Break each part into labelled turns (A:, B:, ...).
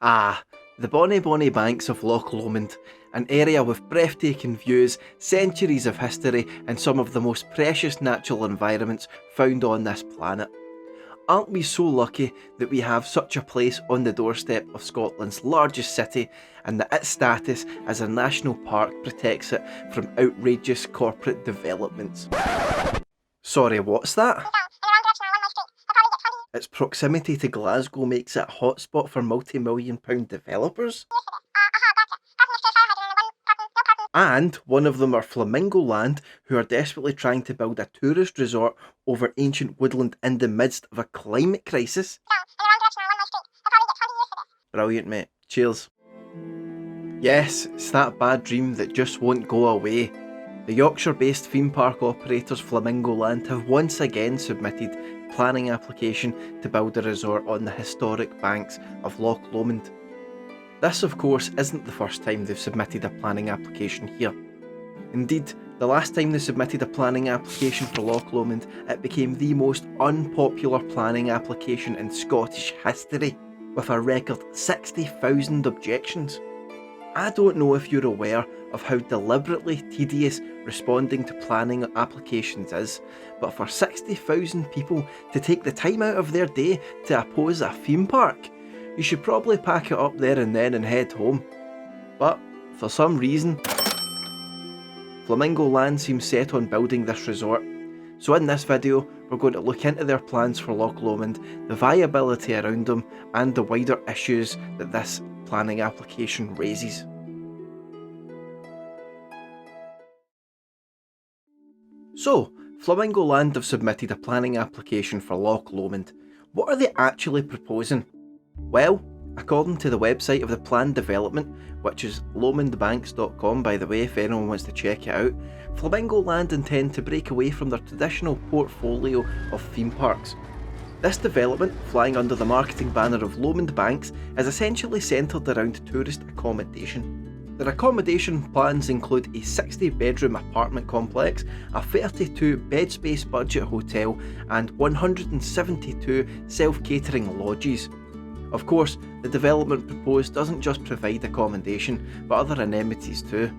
A: Ah, the bonny banks of Loch Lomond, an area with breathtaking views, centuries of history and some of the most precious natural environments found on this planet. Aren't we so lucky that we have such a place on the doorstep of Scotland's largest city, and that its status as a national park protects it from outrageous corporate developments? Sorry, what's that? Its proximity to Glasgow makes it a hotspot for multi-million-pound developers? And one of them are Flamingo Land, who are desperately trying to build a tourist resort over ancient woodland in the midst of a climate crisis. Brilliant, mate. Cheers. Yes, it's that bad dream that just won't go away. The Yorkshire-based theme park operators Flamingo Land have once again submitted a planning application to build a resort on the historic banks of Loch Lomond. This, of course, isn't the first time they've submitted a planning application here. Indeed, the last time they submitted a planning application for Loch Lomond, it became the most unpopular planning application in Scottish history, with a record 60,000 objections. I don't know if you're aware of how deliberately tedious responding to planning applications is, but for 60,000 people to take the time out of their day to oppose a theme park, you should probably pack it up there and then and head home. But, for some reason, Flamingo Land seems set on building this resort. So in this video, we're going to look into their plans for Loch Lomond, the viability around them, and the wider issues that this planning application raises. So, Flamingo Land have submitted a planning application for Loch Lomond. What are they actually proposing? Well, according to the website of the planned development, which is lomondbanks.com by the way if anyone wants to check it out, Flamingo Land intend to break away from their traditional portfolio of theme parks. This development, flying under the marketing banner of Lomond Banks, is essentially centred around tourist accommodation. Their accommodation plans include a 60-bedroom apartment complex, a 32-bed space budget hotel and 172 self-catering lodges. Of course, the development proposed doesn't just provide accommodation, but other amenities too.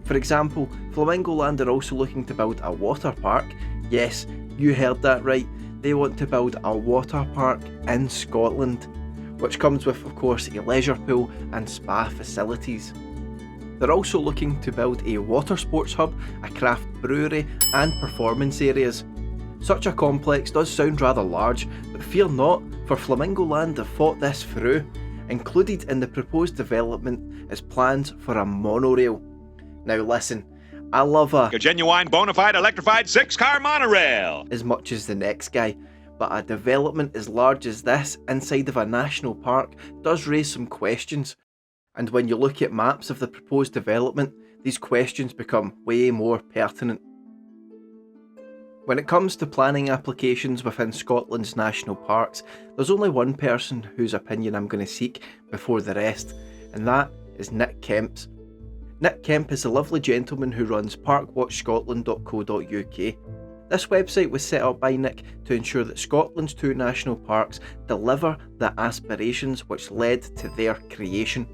A: For example, Flamingo Land are also looking to build a water park. Yes, you heard that right, they want to build a water park in Scotland, which comes with, of course, a leisure pool and spa facilities. They're also looking to build a water sports hub, a craft brewery and performance areas. Such a complex does sound rather large, but fear not, for Flamingo Land have thought this through. Included in the proposed development is plans for a monorail. Now listen, I love a
B: genuine bona fide electrified 6-car monorail
A: as much as the next guy, but a development as large as this inside of a national park does raise some questions. And when you look at maps of the proposed development, these questions become way more pertinent. When it comes to planning applications within Scotland's national parks, there's only one person whose opinion I'm going to seek before the rest, and that is Nick Kemp's. Nick Kemp is a lovely gentleman who runs parkwatchscotland.co.uk. This website was set up by Nick to ensure that Scotland's 2 national parks deliver the aspirations which led to their creation.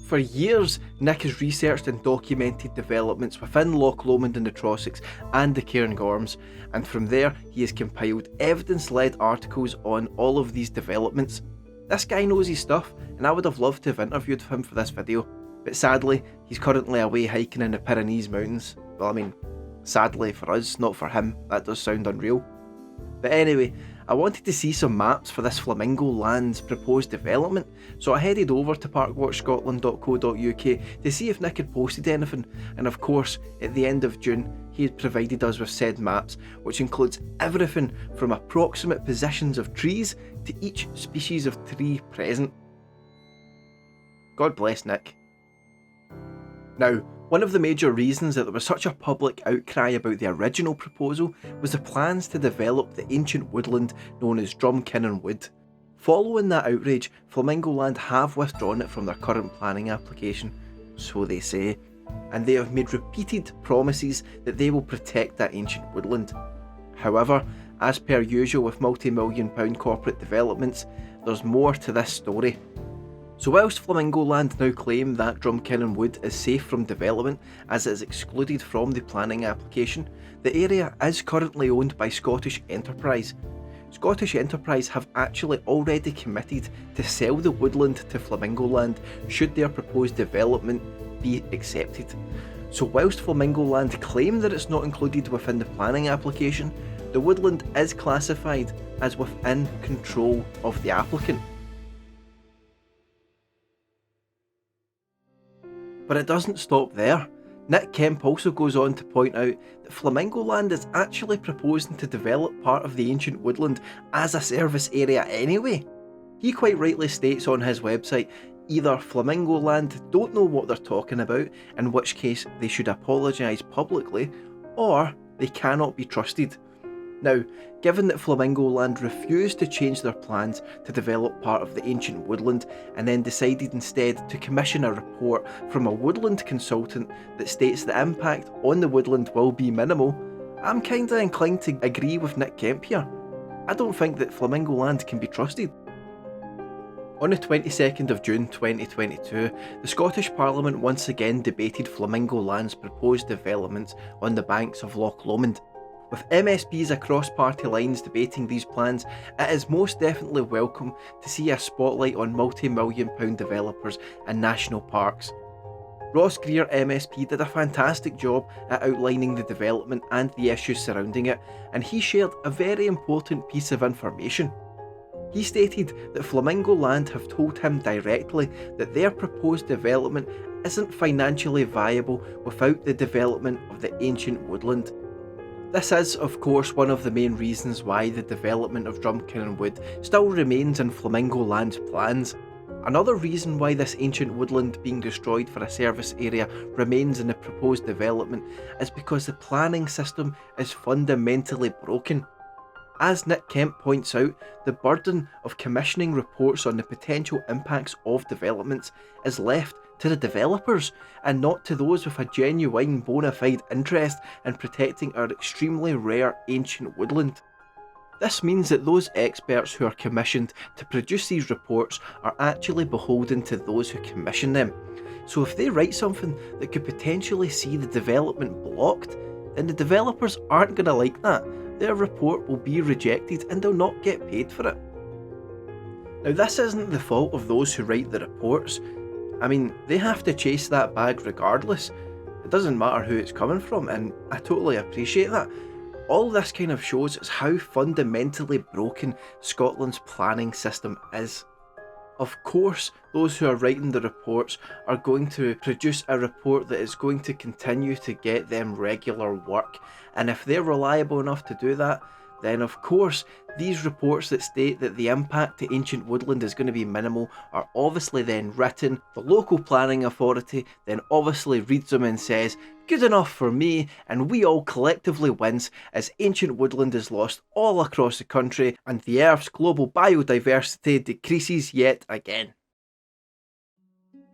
A: For years, Nick has researched and documented developments within Loch Lomond and the Trossachs and the Cairngorms, and from there he has compiled evidence-led articles on all of these developments. This guy knows his stuff, and I would have loved to have interviewed him for this video, but sadly he's currently away hiking in the Pyrenees Mountains. Well, I mean, sadly for us, not for him. That does sound unreal. But anyway, I wanted to see some maps for this Flamingo Land's proposed development, so I headed over to parkwatchscotland.co.uk to see if Nick had posted anything, and of course, at the end of June, he had provided us with said maps, which includes everything from approximate positions of trees to each species of tree present. God bless Nick. Now, one of the major reasons that there was such a public outcry about the original proposal was the plans to develop the ancient woodland known as Donkiel Wood. Following that outrage, Flamingo Land have withdrawn it from their current planning application, so they say, and they have made repeated promises that they will protect that ancient woodland. However, as per usual with multi-million-pound corporate developments, there's more to this story. So whilst Flamingo Land now claim that Drumkinnon Wood is safe from development as it is excluded from the planning application, the area is currently owned by Scottish Enterprise. Scottish Enterprise have actually already committed to sell the woodland to Flamingo Land should their proposed development be accepted. So whilst Flamingo Land claim that it's not included within the planning application, the woodland is classified as within control of the applicant. But it doesn't stop there. Nick Kemp also goes on to point out that Flamingo Land is actually proposing to develop part of the ancient woodland as a service area anyway. He quite rightly states on his website, either Flamingo Land don't know what they're talking about, in which case they should apologise publicly, or they cannot be trusted. Now, given that Flamingo Land refused to change their plans to develop part of the ancient woodland and then decided instead to commission a report from a woodland consultant that states the impact on the woodland will be minimal, I'm kinda inclined to agree with Nick Kemp here. I don't think that Flamingo Land can be trusted. On the 22nd of June 2022, the Scottish Parliament once again debated Flamingo Land's proposed developments on the banks of Loch Lomond. With MSPs across party lines debating these plans, it is most definitely welcome to see a spotlight on multi-million pound developers and national parks. Ross Greer MSP did a fantastic job at outlining the development and the issues surrounding it, and he shared a very important piece of information. He stated that Flamingo Land have told him directly that their proposed development isn't financially viable without the development of the ancient woodland. This is, of course, one of the main reasons why the development of Drumkinnon Wood still remains in Flamingo Land's plans. Another reason why this ancient woodland being destroyed for a service area remains in the proposed development is because the planning system is fundamentally broken. As Nick Kemp points out, the burden of commissioning reports on the potential impacts of developments is left to the developers and not to those with a genuine bona fide interest in protecting our extremely rare ancient woodland. This means that those experts who are commissioned to produce these reports are actually beholden to those who commission them. So if they write something that could potentially see the development blocked, then the developers aren't going to like that. Their report will be rejected and they'll not get paid for it. Now, this isn't the fault of those who write the reports. I mean, they have to chase that bag regardless. It doesn't matter who it's coming from, and I totally appreciate that. All this kind of shows is how fundamentally broken Scotland's planning system is. Of course, those who are writing the reports are going to produce a report that is going to continue to get them regular work, and if they're reliable enough to do that, then of course these reports that state that the impact to ancient woodland is going to be minimal are obviously then written. The local planning authority then obviously reads them and says, good enough for me, and we all collectively wins as ancient woodland is lost all across the country and the Earth's global biodiversity decreases yet again.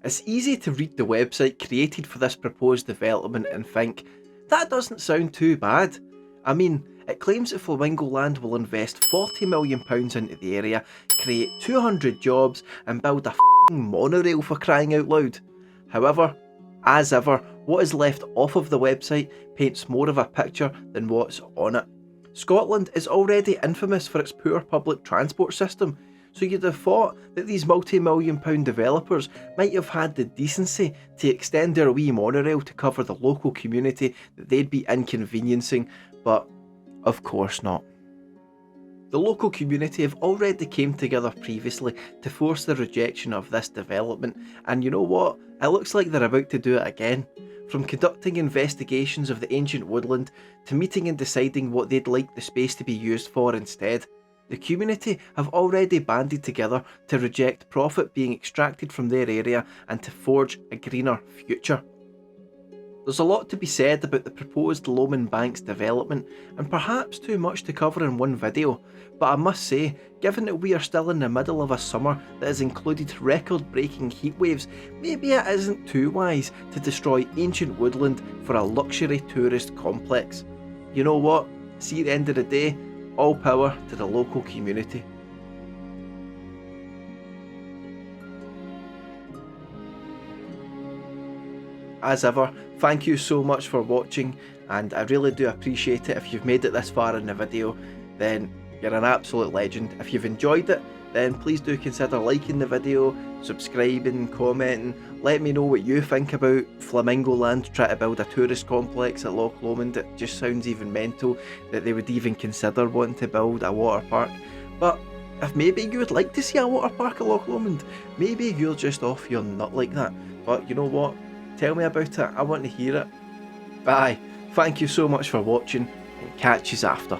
A: It's easy to read the website created for this proposed development and think, that doesn't sound too bad. I mean, it claims that Flamingo Land will invest £40 million into the area, create 200 jobs and build a f***ing monorail for crying out loud. However, as ever, what is left off of the website paints more of a picture than what's on it. Scotland is already infamous for its poor public transport system, so you'd have thought that these multi-million pound developers might have had the decency to extend their wee monorail to cover the local community that they'd be inconveniencing, but of course not. The local community have already came together previously to force the rejection of this development, and you know what? It looks like they're about to do it again. From conducting investigations of the ancient woodland to meeting and deciding what they'd like the space to be used for instead. The community have already banded together to reject profit being extracted from their area and to forge a greener future. There's a lot to be said about the proposed Lomond Bank's development, and perhaps too much to cover in one video, but I must say, given that we are still in the middle of a summer that has included record-breaking heatwaves, maybe it isn't too wise to destroy ancient woodland for a luxury tourist complex. You know what? See, at the end of the day, all power to the local community. as ever, thank you so much for watching, and I really do appreciate it. If you've made it this far in the video, then you're an absolute legend. If you've enjoyed it, then please do consider liking the video, subscribing, commenting. Let me know what you think about Flamingo Land trying to build a tourist complex at Loch Lomond. It just sounds even mental that they would even consider wanting to build a water park. But if maybe you would like to see a water park at Loch Lomond, maybe you're just off your nut like that. But you know what? Tell me about it. I want to hear it. Bye. Thank you so much for watching, and catch yous after.